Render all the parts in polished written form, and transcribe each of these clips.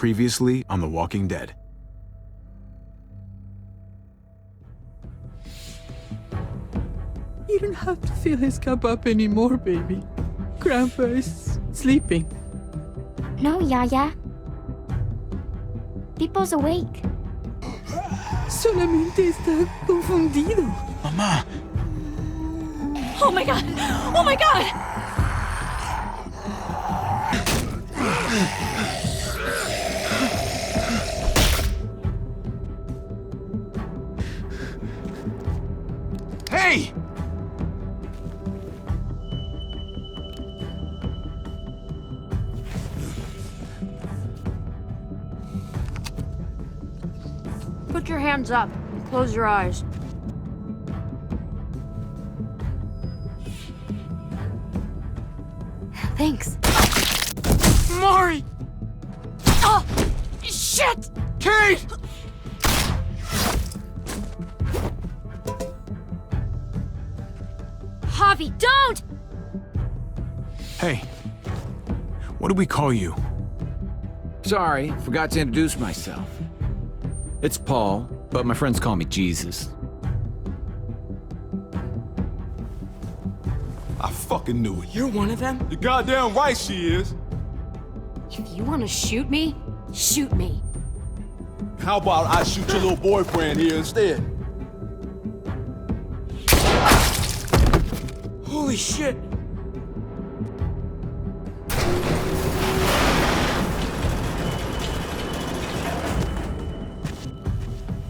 Previously on The Walking Dead. You don't have to fill his cup up anymore, baby. Grandpa is sleeping. No, Yaya. Pipo's awake. Solamente está confundido. Mamá! Oh my god! Oh my god! Hey! Put your hands up and close your eyes. Thanks. Mari! Oh! Shit! Kate! Javi, don't! Hey. What do we call you? Sorry, forgot to introduce myself. It's Paul, but my friends call me Jesus. I fucking knew it. You're one of them? You're goddamn right she is. If you want to shoot me, shoot me. How about I shoot your little boyfriend here instead? Holy shit!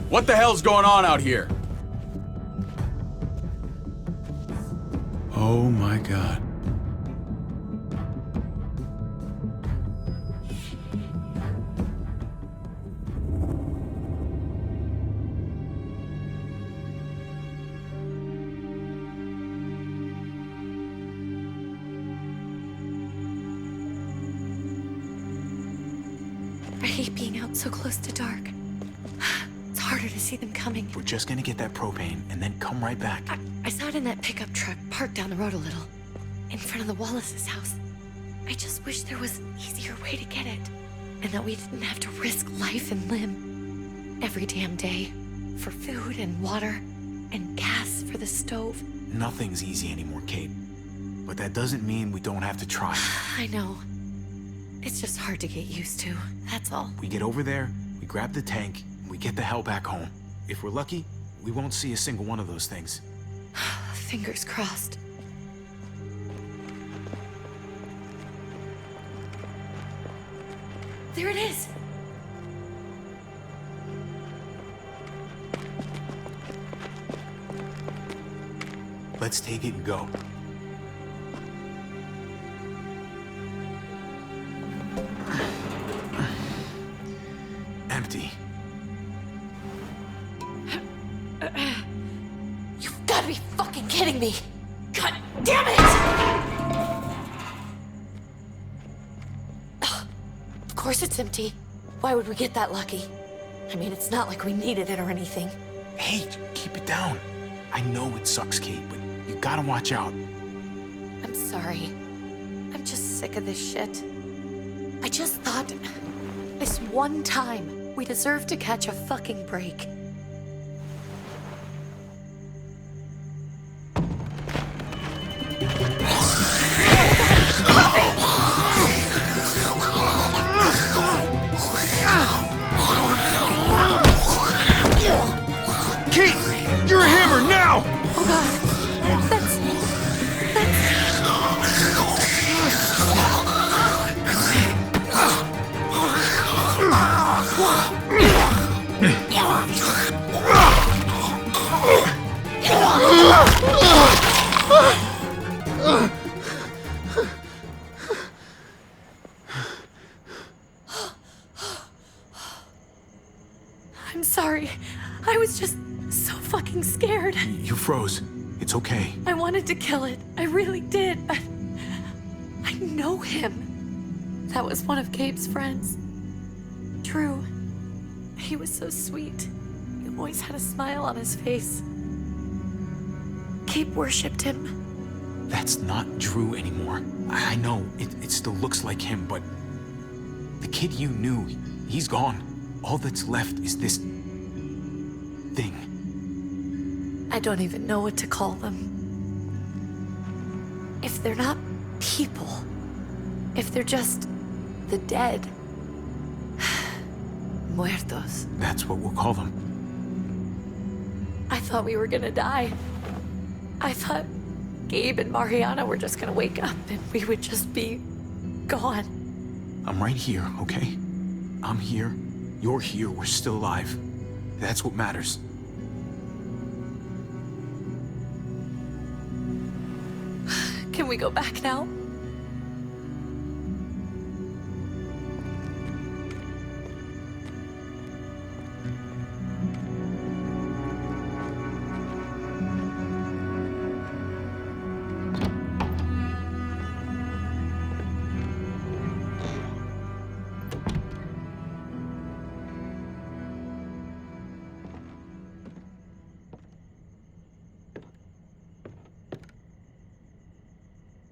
What the hell's going on out here? Oh my god. I hate being out so close to dark. It's harder to see them coming. We're just gonna get that propane and then come right back. I saw it in that pickup truck parked down the road a little, in front of the Wallace's house. I just wish there was an easier way to get it, and that we didn't have to risk life and limb every damn day for food and water and gas for the stove. Nothing's easy anymore, Kate. But that doesn't mean we don't have to try. I know. It's just hard to get used to, that's all. We get over there, we grab the tank, and we get the hell back home. If we're lucky, we won't see a single one of those things. Fingers crossed. There it is! Let's take it and go. Empty. You've gotta be fucking kidding me! God damn it! Of course it's empty. Why would we get that lucky? I mean, it's not like we needed it or anything. Hey, keep it down. I know it sucks, Kate, but you gotta watch out. I'm sorry. I'm just sick of this shit. I just thought, this one time, we deserve to catch a fucking break. Kate, you're a hammer now! Oh god, that's... I'm sorry. I was just so fucking scared. You froze. It's okay. I wanted to kill it. I really did. I know him. That was one of Gabe's friends. Drew. He was so sweet. He always had a smile on his face. Gabe worshipped him. That's not Drew anymore. I know, it still looks like him, but... The kid you knew, He's gone. All that's left is this thing. I don't even know what to call them. If they're not people, if they're just the dead, muertos. That's what we'll call them. I thought we were gonna die. I thought Gabe and Mariana were just gonna wake up and we would just be gone. I'm right here, okay? I'm here. You're here. We're still alive. That's what matters. Can we go back now?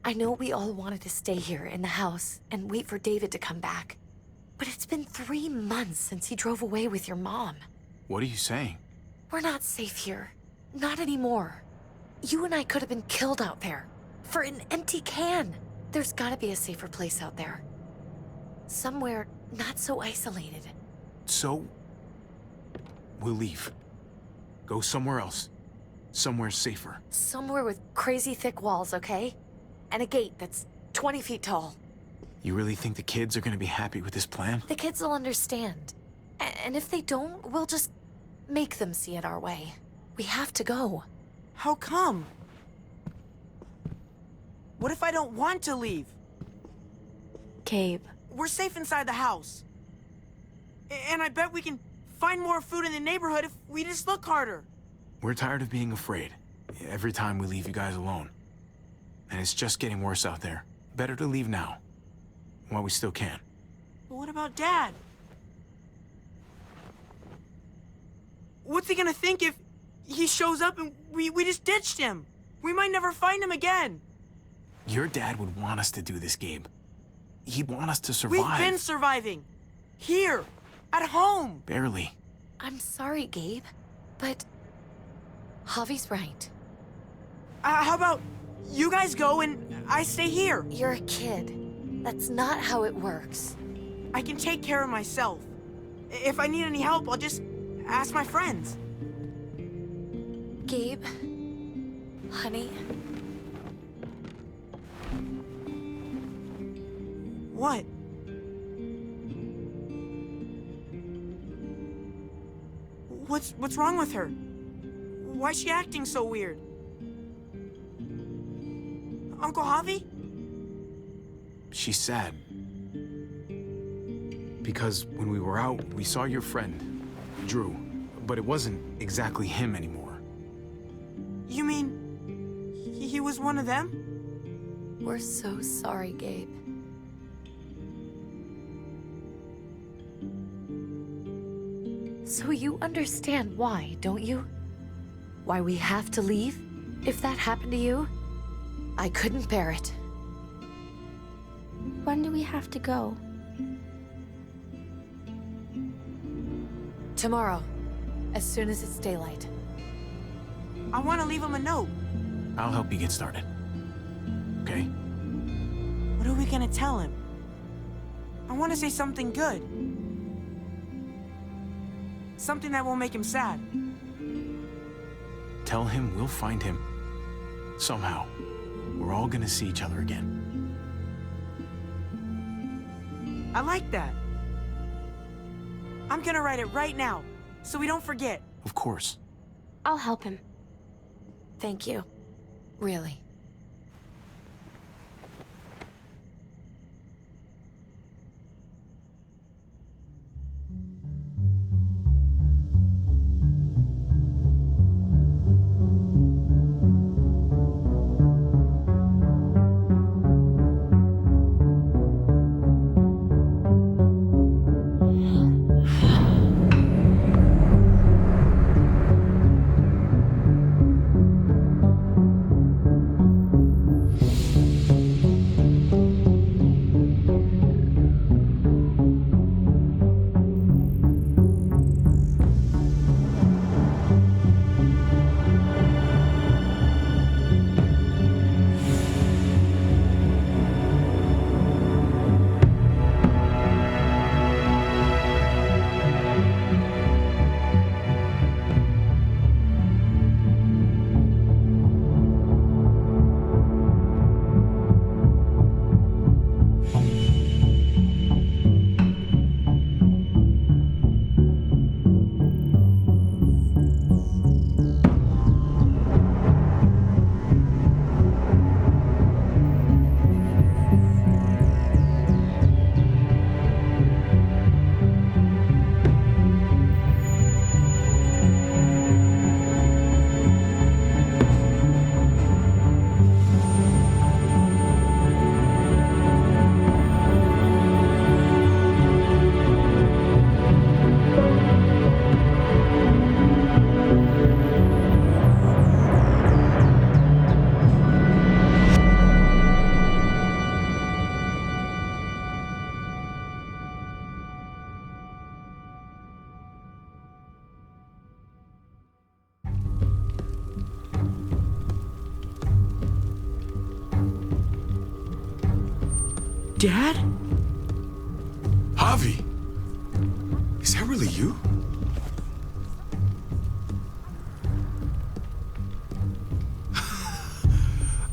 I know we all wanted to stay here in the house and wait for David to come back. But it's been 3 months since he drove away with your mom. What are you saying? We're not safe here. Not anymore. You and I could have been killed out there. For an empty can. There's gotta be a safer place out there. Somewhere not so isolated. So, we'll leave. Go somewhere else. Somewhere safer. Somewhere with crazy thick walls, okay? And a gate that's 20 feet tall. You really think the kids are gonna be happy with this plan? The kids will understand. And if they don't, we'll just make them see it our way. We have to go. How come? What if I don't want to leave? Gabe. We're safe inside the house. And I bet we can find more food in the neighborhood if we just look harder. We're tired of being afraid. Every time we leave you guys alone. And it's just getting worse out there. Better to leave now. While we still can. But what about Dad? What's he gonna think if he shows up and we just ditched him? We might never find him again. Your dad would want us to do this, Gabe. He'd want us to survive. We've been surviving. Here. At home. Barely. I'm sorry, Gabe. But Javi's right. How about you guys go and I stay here? You're a kid. That's not how it works. I can take care of myself. If I need any help, I'll just ask my friends. Gabe, honey, What? What's wrong with her? Why's she acting so weird? Uncle Javi? She's sad. Because when we were out, we saw your friend, Drew. But it wasn't exactly him anymore. You mean he was one of them? we're so sorry, Gabe. So you understand why, don't you? Why we have to leave? If that happened to you, I couldn't bear it. When do we have to go? Tomorrow, as soon as it's daylight. I want to leave him a note. I'll help you get started. Okay? What are we gonna tell him? I want to say something good. Something that won't make him sad. Tell him we'll find him. Somehow. We're all gonna see each other again. I like that. I'm gonna write it right now, so we don't forget. Of course. I'll help him. Thank you. Really. Dad? Javi, is that really you?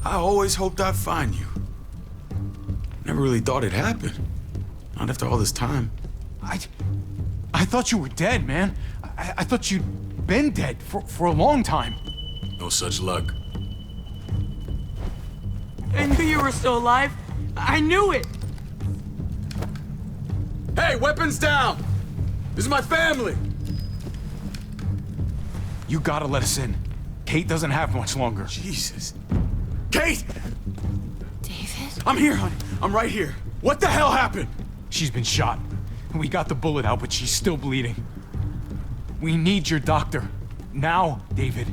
I always hoped I'd find you. Never really thought it'd happen. Not after all this time. I thought you were dead, man. I thought you'd been dead for a long time. No such luck. I knew you were still alive. I knew it. Hey, weapons down! This is my family! You gotta let us in. Kate doesn't have much longer. Jesus. Kate! David? I'm here, honey. I'm right here. What the hell happened? She's been shot. We got the bullet out, but she's still bleeding. We need your doctor. Now, David.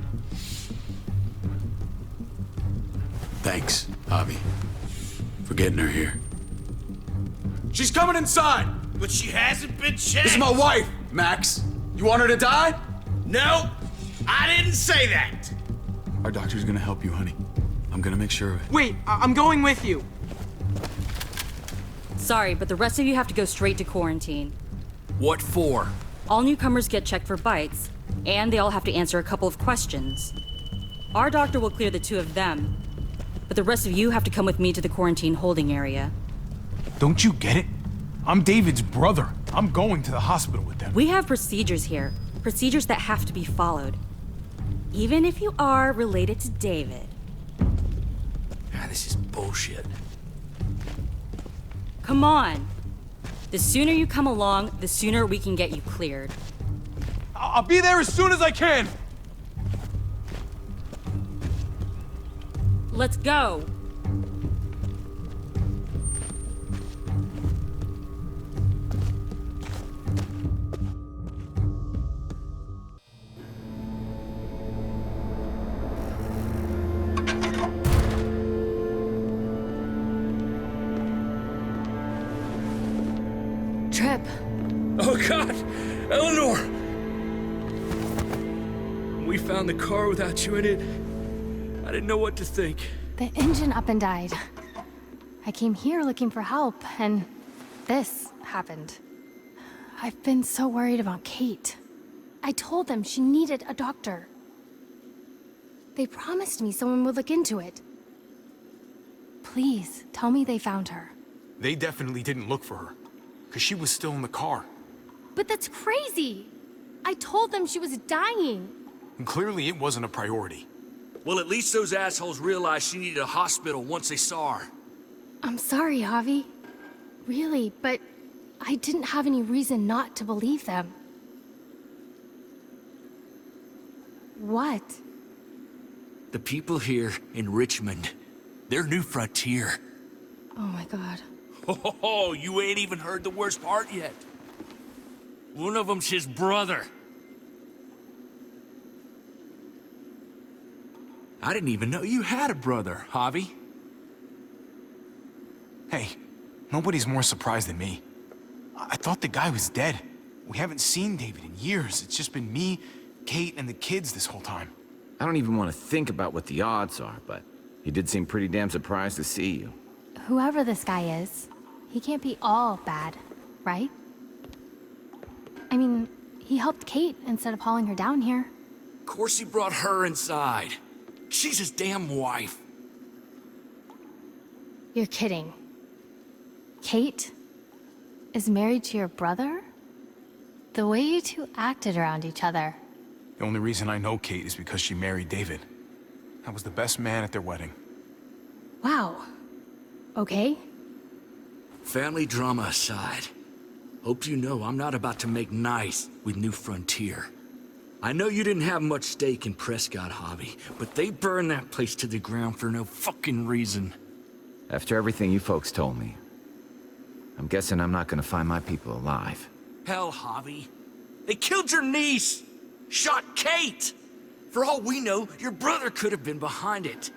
Thanks, Javi, for getting her here. She's coming inside! But she hasn't been checked. This is my wife, Max. You want her to die? No, I didn't say that. Our doctor's gonna help you, honey. I'm gonna make sure of it. Wait, I'm going with you. Sorry, but the rest of you have to go straight to quarantine. What for? All newcomers get checked for bites, and they all have to answer a couple of questions. Our doctor will clear the two of them, but the rest of you have to come with me to the quarantine holding area. Don't you get it? I'm David's brother. I'm going to the hospital with them. We have procedures here, procedures that have to be followed. Even if you are related to David. Ah, this is bullshit. Come on. The sooner you come along, the sooner we can get you cleared. I'll be there as soon as I can. Let's go. Trip. Oh God, Eleanor! We found the car without you in it. I didn't know what to think. The engine up and died. I came here looking for help, and this happened. I've been so worried about Kate. I told them she needed a doctor. They promised me someone would look into it. Please, tell me they found her. They definitely didn't look for her, because she was still in the car. But that's crazy! I told them she was dying. And clearly it wasn't a priority. Well, at least those assholes realized she needed a hospital once they saw her. I'm sorry, Javi. Really, but I didn't have any reason not to believe them. What? The people here in Richmond, they're New Frontier. Oh my god. Oh, you ain't even heard the worst part yet. One of them's his brother. I didn't even know you had a brother, Javi. Hey, nobody's more surprised than me. I thought the guy was dead. We haven't seen David in years. It's just been me, Kate, and the kids this whole time. I don't even want to think about what the odds are, but he did seem pretty damn surprised to see you. Whoever this guy is, he can't be all bad, right? I mean, he helped Kate instead of hauling her down here. Of course he brought her inside. She's his damn wife. You're kidding. Kate is married to your brother? The way you two acted around each other. The only reason I know Kate is because she married David. I was the best man at their wedding. Wow. Okay. Family drama aside, hope you know I'm not about to make nice with New Frontier. I know you didn't have much stake in Prescott, Javi, but they burned that place to the ground for no fucking reason. After everything you folks told me, I'm guessing I'm not gonna find my people alive. Hell, Javi. They killed your niece! Shot Kate! For all we know, your brother could have been behind it.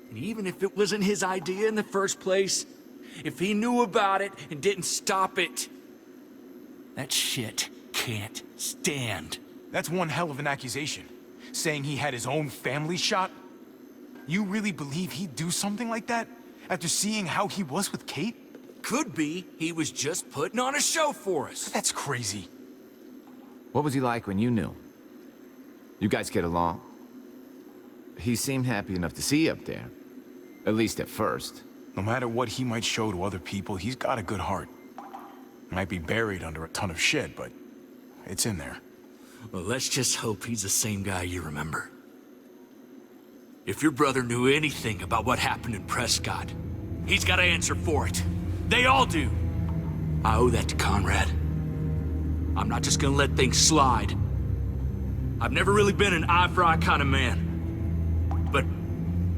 And even if it wasn't his idea in the first place, if he knew about it and didn't stop it, that shit can't stand. That's one hell of an accusation. Saying he had his own family shot? You really believe he'd do something like that? After seeing how he was with Kate? Could be he was just putting on a show for us. That's crazy. What was he like when you knew? You guys get along? He seemed happy enough to see you up there. At least at first. No matter what he might show to other people, he's got a good heart. Might be buried under a ton of shit, but it's in there. Well, let's just hope he's the same guy you remember. If your brother knew anything about what happened in Prescott, he's got to answer for it. They all do. I owe that to Conrad. I'm not just gonna let things slide. I've never really been an eye-for-eye kind of man. But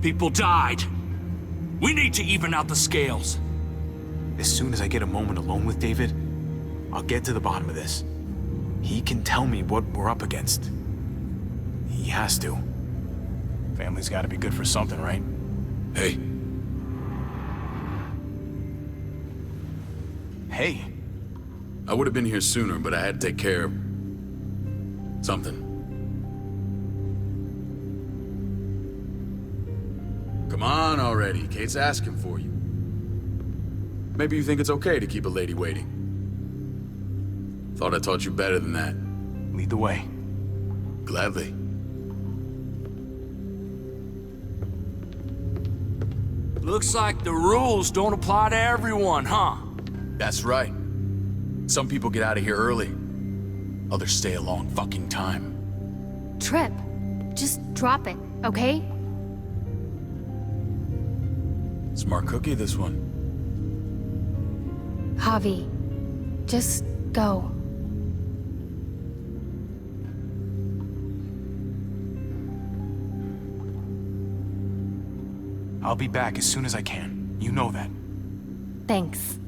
people died. We need to even out the scales. As soon as I get a moment alone with David, I'll get to the bottom of this. He can tell me what we're up against. He has to. Family's gotta be good for something, right? Hey, Hey, I would have been here sooner, but I had to take care of something. Come on already. Kate's asking for you. Maybe you think it's okay to keep a lady waiting. Thought I taught you better than that. lead the way. Gladly. Looks like the rules don't apply to everyone, huh? That's right. Some people get out of here early. Others stay a long fucking time. Trip, just drop it, okay? Smart cookie, this one. Javi, just go. I'll be back as soon as I can. You know that. Thanks.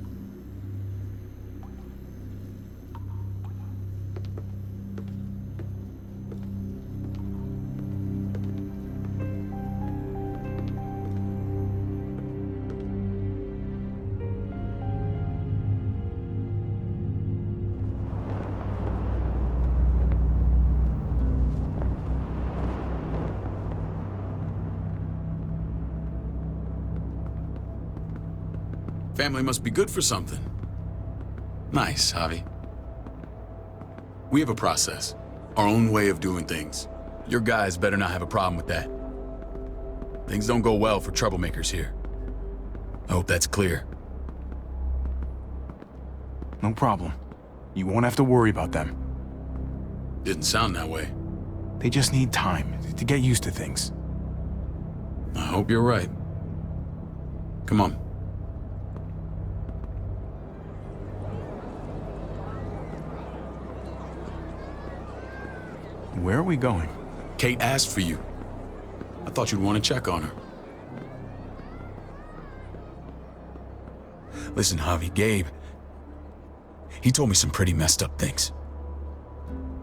Family must be good for something. Nice, Javi. We have a process. Our own way of doing things. Your guys better not have a problem with that. Things don't go well for troublemakers here. I hope that's clear. No problem. You won't have to worry about them. Didn't sound that way. They just need time to get used to things. I hope you're right. Come on. Where are we going? Kate asked for you. I thought you'd want to check on her. Listen, Javi, Gabe, he told me some pretty messed up things.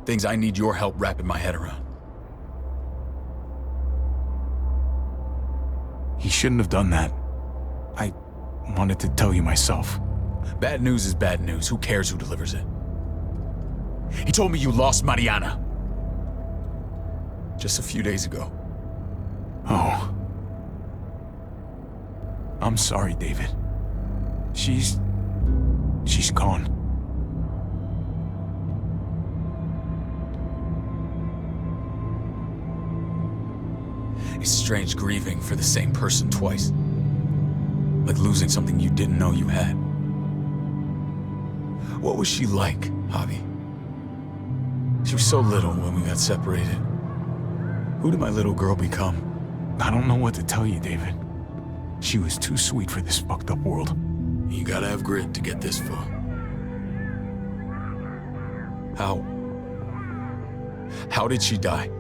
Things I need your help wrapping my head around. He shouldn't have done that. I wanted to tell you myself. Bad news is bad news. Who cares who delivers it? He told me you lost Mariana. Just a few days ago. Oh. I'm sorry, David. She's gone. It's strange grieving for the same person twice. Like losing something you didn't know you had. What was she like, Javi? She was so little when we got separated. Who did my little girl become? I don't know what to tell you, David. She was too sweet for this fucked up world. You gotta have grit to get this far. How did she die?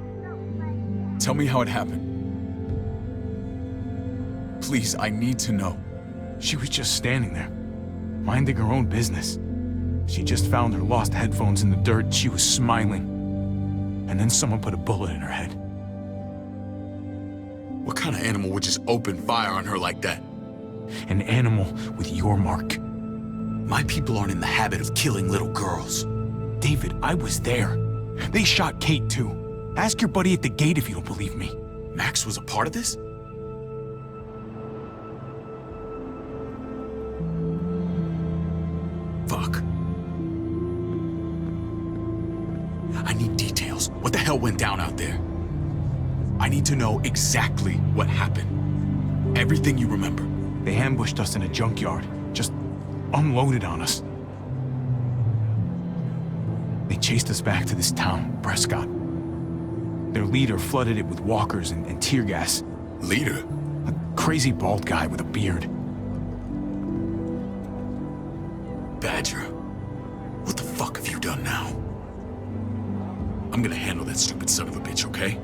Tell me how it happened. Please, I need to know. She was just standing there, minding her own business. She just found her lost headphones in the dirt and she was smiling. And then someone put a bullet in her head. What kind of animal would just open fire on her like that? An animal with your mark. My people aren't in the habit of killing little girls. David, I was there. They shot Kate too. Ask your buddy at the gate if you don't believe me. Max was a part of this? knows what the hell went down out there. I need to know exactly what happened. Everything you remember. They ambushed us in a junkyard. Just unloaded on us. They chased us back to this town, Prescott. Their leader flooded it with walkers and tear gas. Leader? A crazy bald guy with a beard. Badger, what the fuck have you done now? I'm gonna handle that stupid son of a bitch, okay?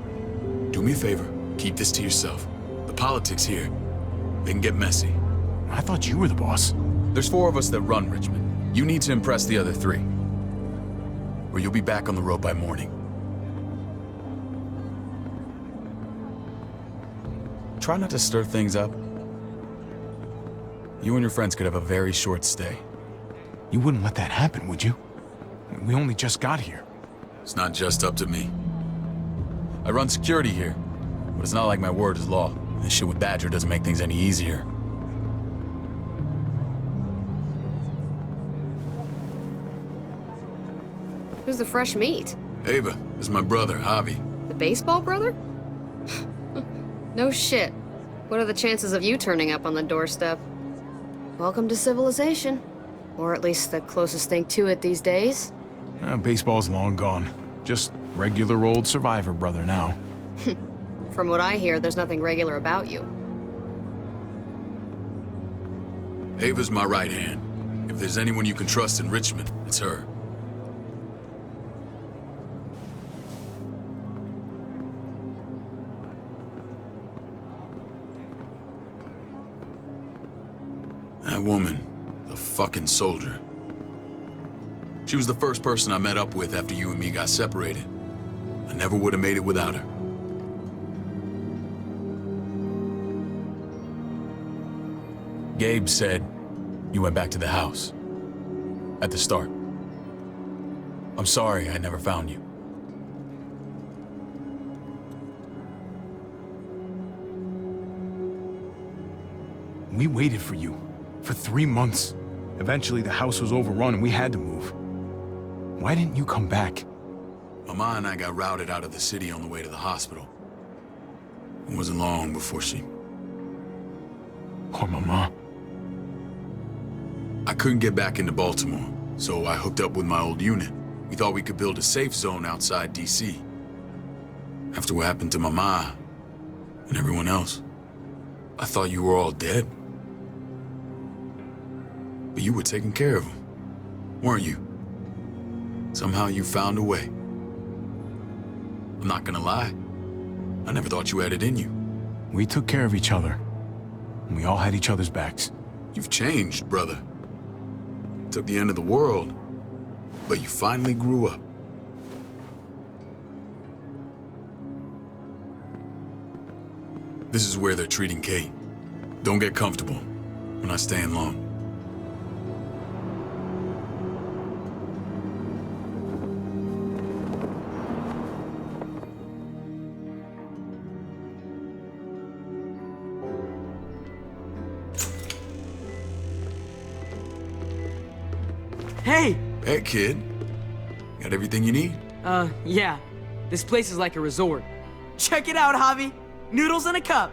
Do me a favor, keep this to yourself. The politics here, they can get messy. I thought you were the boss. There's 4 of us that run Richmond. You need to impress the other 3. Or you'll be back on the road by morning. Try not to stir things up. You and your friends could have a very short stay. You wouldn't let that happen, would you? We only just got here. It's not just up to me. I run security here, but it's not like my word is law. This shit with Badger doesn't make things any easier. Who's the fresh meat? Ava, this is my brother, Javi. The baseball brother? No shit. What are the chances of you turning up on the doorstep? Welcome to civilization. Or at least the closest thing to it these days. Baseball's long gone. Just regular old survivor brother now. From what I hear, there's nothing regular about you. Ava's my right hand. If there's anyone you can trust in Richmond, it's her. That woman, the fucking soldier. She was the first person I met up with after you and me got separated. I never would have made it without her. Gabe said you went back to the house. At the start. I'm sorry I never found you. We waited for you. For 3 months. Eventually the house was overrun and we had to move. Why didn't you come back? Mama and I got routed out of the city on the way to the hospital. It wasn't long before she... Poor Mama. I couldn't get back into Baltimore, so I hooked up with my old unit. We thought we could build a safe zone outside D.C. After what happened to Mama and everyone else, I thought you were all dead. But you were taking care of them, weren't you? Somehow you found a way. I'm not gonna lie. I never thought you had it in you. We took care of each other. And we all had each other's backs. You've changed, brother. Took the end of the world, but you finally grew up. This is where they're treating Kate. Don't get comfortable. We're not staying long. Hey! Hey, kid. Got everything you need? Yeah. This place is like a resort. Check it out, Javi. Noodles in a cup.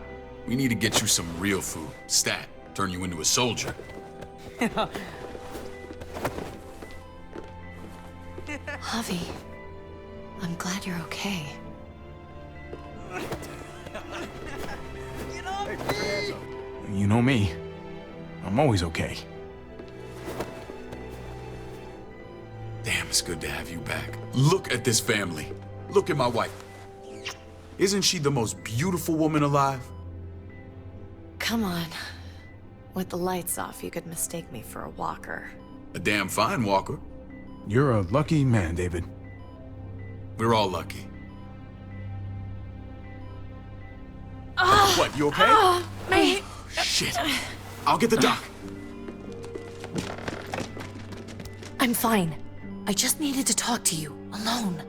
We need to get you some real food. Stat. Turn you into a soldier. Javi, I'm glad you're okay. You know me. I'm always okay. Damn, it's good to have you back. Look at this family. Look at my wife. Isn't she the most beautiful woman alive? Come on. With the lights off, you could mistake me for a walker. A damn fine walker. You're a lucky man, David. We're all lucky. What, you okay? Shit. I'll get the doc. I'm fine. I just needed to talk to you, alone.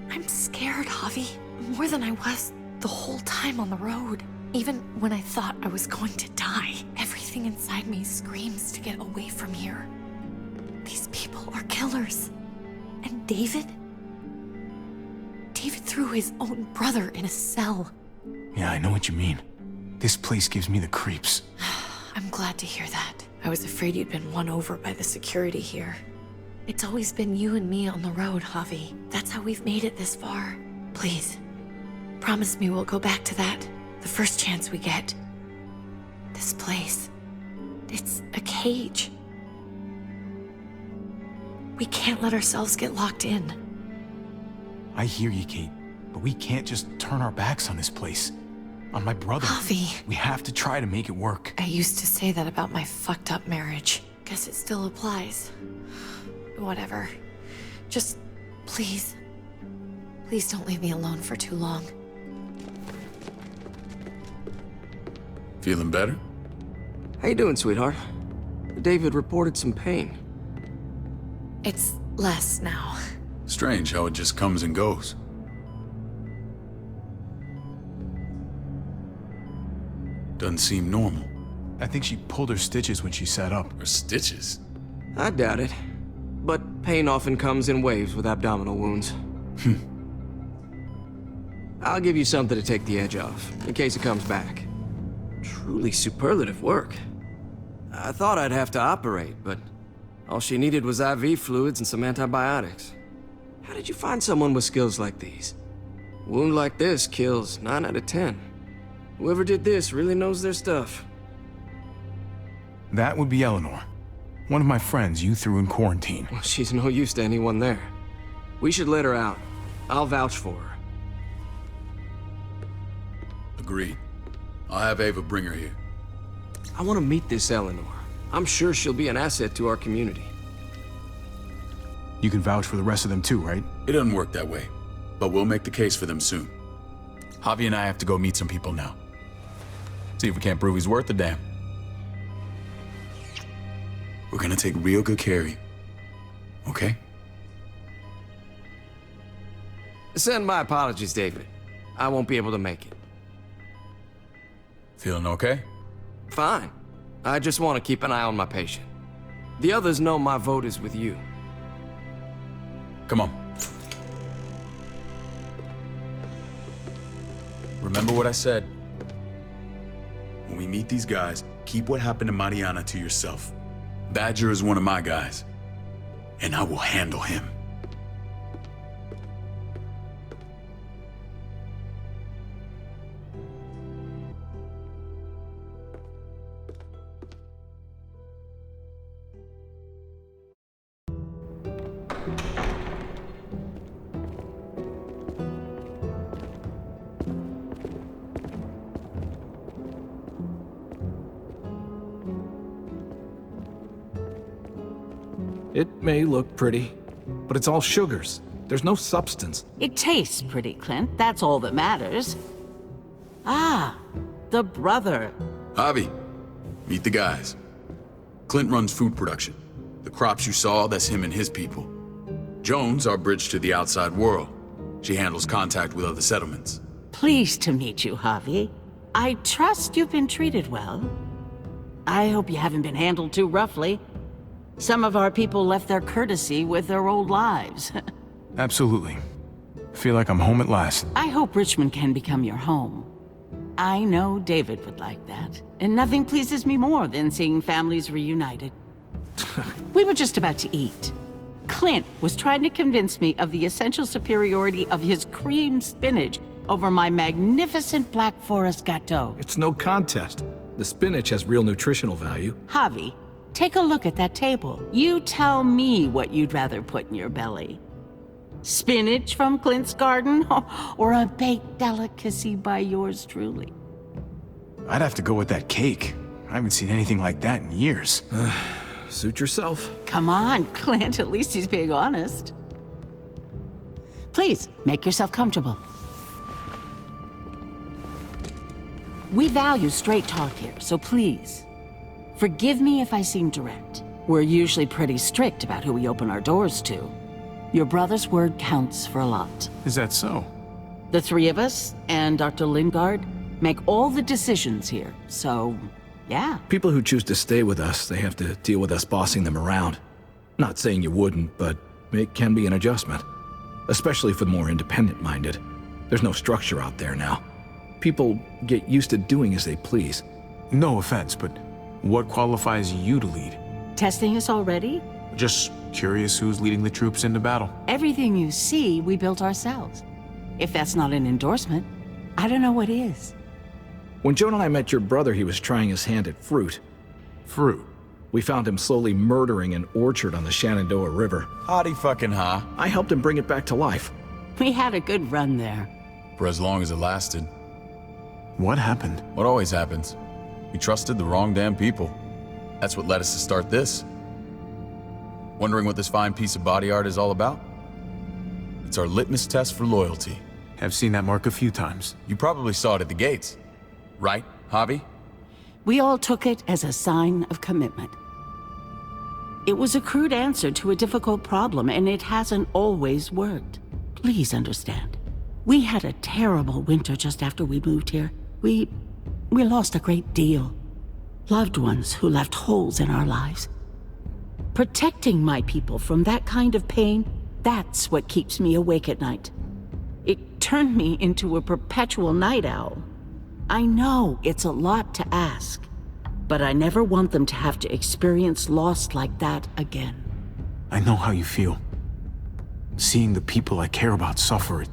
I'm scared, Javi. More than I was the whole time on the road. Even when I thought I was going to die, everything inside me screams to get away from here. These people are killers. And David? David threw his own brother in a cell. Yeah, I know what you mean. This place gives me the creeps. I'm glad to hear that. I was afraid you'd been won over by the security here. It's always been you and me on the road, Javi. That's how we've made it this far. Please, promise me we'll go back to that the first chance we get. This place, it's a cage. We can't let ourselves get locked in. I hear you, Kate, but we can't just turn our backs on this place. On my brother. Javi. We have to try to make it work. I used to say that about my fucked up marriage. Guess it still applies. Whatever. Just, please. Please don't leave me alone for too long. Feeling better? How you doing, sweetheart? David reported some pain. It's less now. Strange how it just comes and goes. Doesn't seem normal. I think she pulled her stitches when she sat up. Her stitches? I doubt it. But pain often comes in waves with abdominal wounds. I'll give you something to take the edge off, in case it comes back. Truly superlative work. I thought I'd have to operate, but all she needed was IV fluids and some antibiotics. How did you find someone with skills like these? A wound like this kills 9 out of 10. Whoever did this really knows their stuff. That would be Eleanor. One of my friends you threw in quarantine. Well, she's no use to anyone there. We should let her out. I'll vouch for her. Agreed. I'll have Ava bring her here. I want to meet this Eleanor. I'm sure she'll be an asset to our community. You can vouch for the rest of them too, right? It doesn't work that way, but we'll make the case for them soon. Javi and I have to go meet some people now. See if we can't prove he's worth a damn. We're gonna take real good care of you. Okay? Send my apologies, David. I won't be able to make it. Feeling okay? Fine. I just want to keep an eye on my patient. The others know my vote is with you. Come on. Remember what I said. When we meet these guys, keep what happened to Mariana to yourself. Badger is one of my guys, and I will handle him. It may look pretty, but it's all sugars. There's no substance. It tastes pretty, Clint. That's all that matters. Ah, the brother. Javi, meet the guys. Clint runs food production. The crops you saw, that's him and his people. Jones, our bridge to the outside world. She handles contact with other settlements. Pleased to meet you, Javi. I trust you've been treated well. I hope you haven't been handled too roughly. Some of our people left their courtesy with their old lives. Absolutely. Feel like I'm home at last. I hope Richmond can become your home. I know David would like that. And nothing pleases me more than seeing families reunited. We were just about to eat. Clint was trying to convince me of the essential superiority of his cream spinach over my magnificent Black Forest gâteau. It's no contest. The spinach has real nutritional value. Javi, take a look at that table. You tell me what you'd rather put in your belly. Spinach from Clint's garden, or a baked delicacy by yours truly? I'd have to go with that cake. I haven't seen anything like that in years. Suit yourself. Come on, Clint, at least he's being honest. Please, make yourself comfortable. We value straight talk here, so please, forgive me if I seem direct. We're usually pretty strict about who we open our doors to. Your brother's word counts for a lot. Is that so? The three of us and Dr. Lingard make all the decisions here, so yeah. People who choose to stay with us, they have to deal with us bossing them around. Not saying you wouldn't, but it can be an adjustment. especially for the more independent-minded. There's no structure out there now. People get used to doing as they please. No offense, but what qualifies you to lead? Testing us already? Just curious who's leading the troops into battle. Everything you see, we built ourselves. If that's not an endorsement, I don't know what is. When Joan and I met your brother, he was trying his hand at fruit. Fruit? We found him slowly murdering an orchard on the Shenandoah River. Howdy fucking ha. I helped him bring it back to life. We had a good run there. For as long as it lasted. What happened? What always happens. We trusted the wrong damn people. That's what led us to start this. Wondering what this fine piece of body art is all about? It's our litmus test for loyalty. I've seen that mark a few times. You probably saw it at the gates. Right, Javi? We all took it as a sign of commitment. It was a crude answer to a difficult problem, and it hasn't always worked. Please understand. We had a terrible winter just after we moved here. We lost a great deal. Loved ones who left holes in our lives. Protecting my people from that kind of pain, that's what keeps me awake at night. It turned me into a perpetual night owl. I know it's a lot to ask, but I never want them to have to experience loss like that again. I know how you feel. Seeing the people I care about suffer,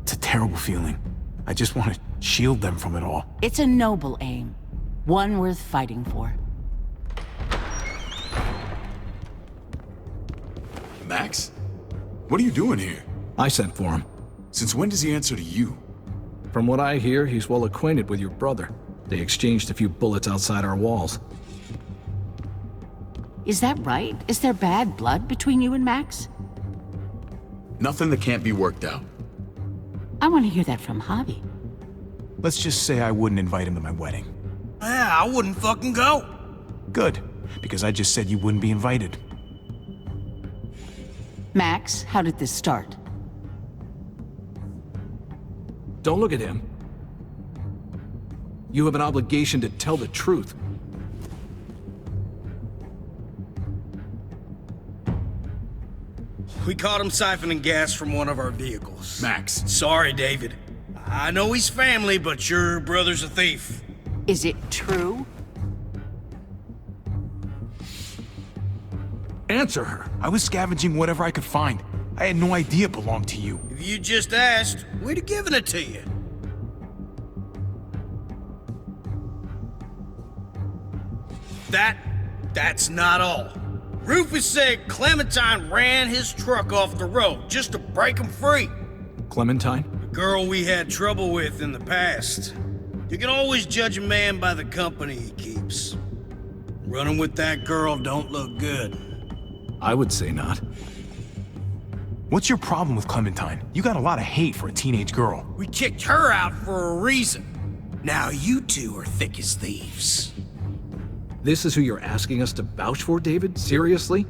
it's a terrible feeling. I just want to shield them from it all. It's a noble aim, one worth fighting for. Max? What are you doing here? I sent for him. Since when does he answer to you? From what I hear, he's well acquainted with your brother. They exchanged a few bullets outside our walls. Is that right? Is there bad blood between you and Max? Nothing that can't be worked out. I want to hear that from Javi. Let's just say I wouldn't invite him to my wedding. Yeah, I wouldn't fucking go. Good, because I just said you wouldn't be invited. Max, how did this start? Don't look at him. You have an obligation to tell the truth. We caught him siphoning gas from one of our vehicles. Max. Sorry, David. I know he's family, but your brother's a thief. Is it true? Answer her. I was scavenging whatever I could find. I had no idea it belonged to you. If you just asked, we'd have given it to you. That's not all. Rufus said Clementine ran his truck off the road just to break him free. Clementine? The girl we had trouble with in the past. You can always judge a man by the company he keeps. Running with that girl don't look good. I would say not. What's your problem with Clementine? You got a lot of hate for a teenage girl. We kicked her out for a reason. Now you two are thick as thieves. This is who you're asking us to vouch for, David? Seriously?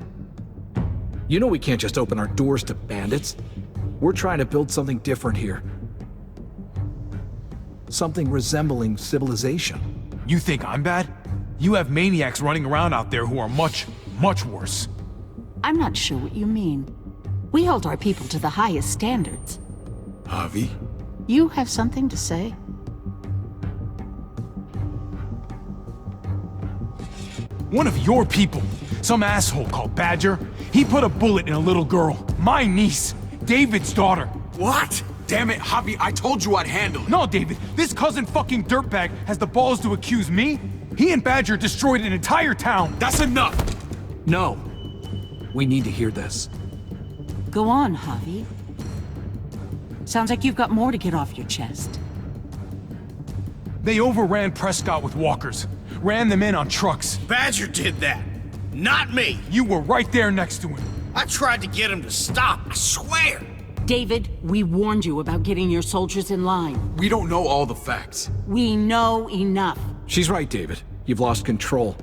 You know we can't just open our doors to bandits. We're trying to build something different here. Something resembling civilization. You think I'm bad? You have maniacs running around out there who are much, much worse. I'm not sure what you mean. We hold our people to the highest standards. Javi? You have something to say? One of your people, some asshole called Badger, he put a bullet in a little girl. My niece, David's daughter. What? Damn it, Javi, I told you I'd handle it. No, David, this cousin fucking dirtbag has the balls to accuse me? He and Badger destroyed an entire town. That's enough! No. We need to hear this. Go on, Javi. Sounds like you've got more to get off your chest. They overran Prescott with walkers. Ran them in on trucks. Badger did that. Not me. You were right there next to him. I tried to get him to stop, I swear. David, we warned you about getting your soldiers in line. We don't know all the facts. We know enough. She's right, David. You've lost control.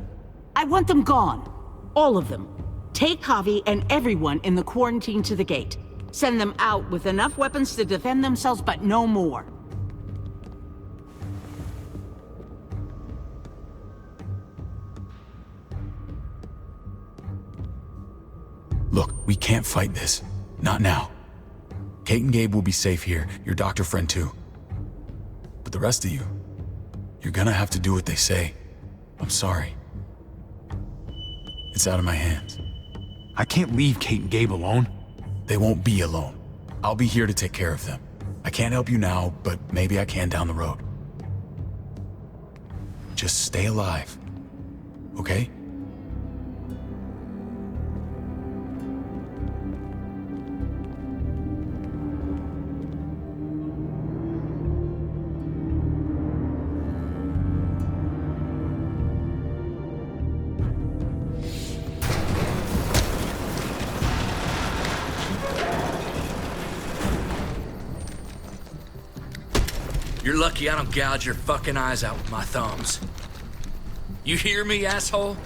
I want them gone. All of them. Take Javi and everyone in the quarantine to the gate. Send them out with enough weapons to defend themselves, but no more. Look, we can't fight this. Not now. Kate and Gabe will be safe here, your doctor friend too. But the rest of you, you're gonna have to do what they say. I'm sorry. It's out of my hands. I can't leave Kate and Gabe alone. They won't be alone. I'll be here to take care of them. I can't help you now, but maybe I can down the road. Just stay alive, okay? You're lucky I don't gouge your fucking eyes out with my thumbs. You hear me, asshole?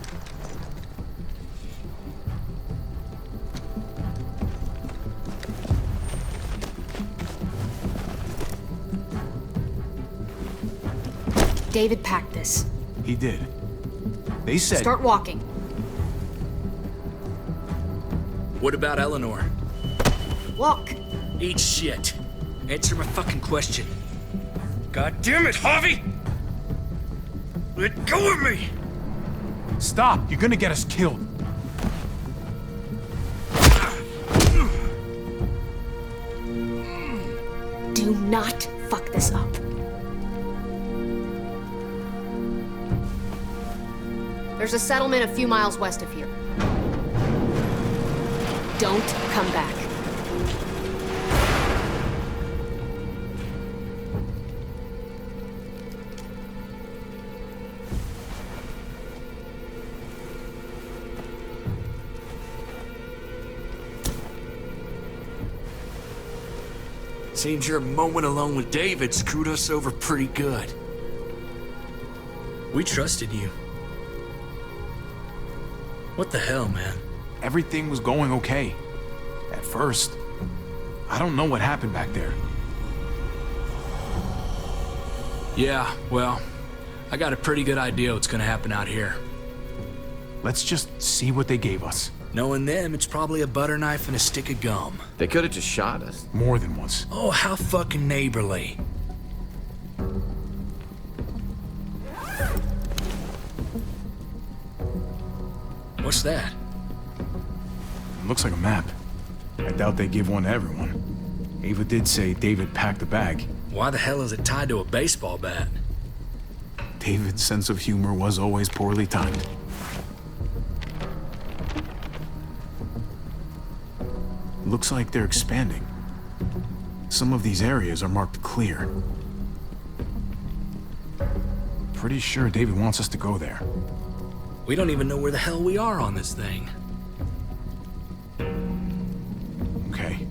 David packed this. He did. They said... Start walking. What about Eleanor? Walk. Eat shit. Answer my fucking question. God damn it, Javi! Let go of me! Stop! You're gonna get us killed. Do not fuck this up. There's a settlement a few miles west of here. Don't come back. Seems your moment alone with David screwed us over pretty good. We trusted you. What the hell, man? Everything was going okay. At first. I don't know what happened back there. Yeah, well, I got a pretty good idea what's gonna happen out here. Let's just see what they gave us. Knowing them, it's probably a butter knife and a stick of gum. They could have just shot us. More than once. Oh, how fucking neighborly. What's that? Looks like a map. I doubt they give one to everyone. Ava did say David packed the bag. Why the hell is it tied to a baseball bat? David's sense of humor was always poorly timed. Looks like they're expanding. Some of these areas are marked clear. Pretty sure David wants us to go there. We don't even know where the hell we are on this thing. Okay.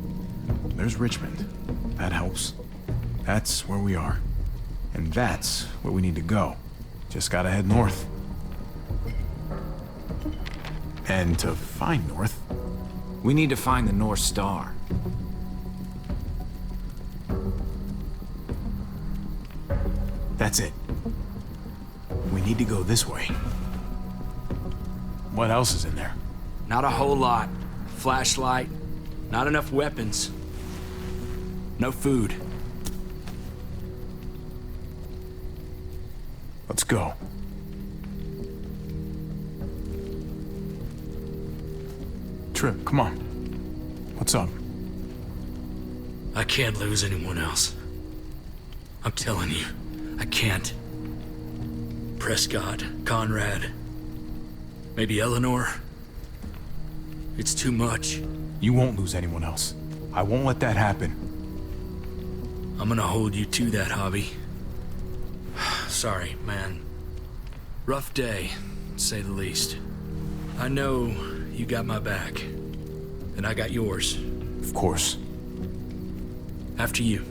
There's Richmond. That helps. That's where we are. And that's where we need to go. Just gotta head north. And to find north... We need to find the North Star. That's it. We need to go this way. What else is in there? Not a whole lot. Flashlight, not enough weapons. No food. Let's go. Trip, come on. What's up? I can't lose anyone else. I'm telling you, I can't. Prescott, Conrad, maybe Eleanor. It's too much. You won't lose anyone else. I won't let that happen. I'm gonna hold you to that, Javi. Sorry, man. Rough day, to say the least. I know you got my back, and I got yours. Of course. After you.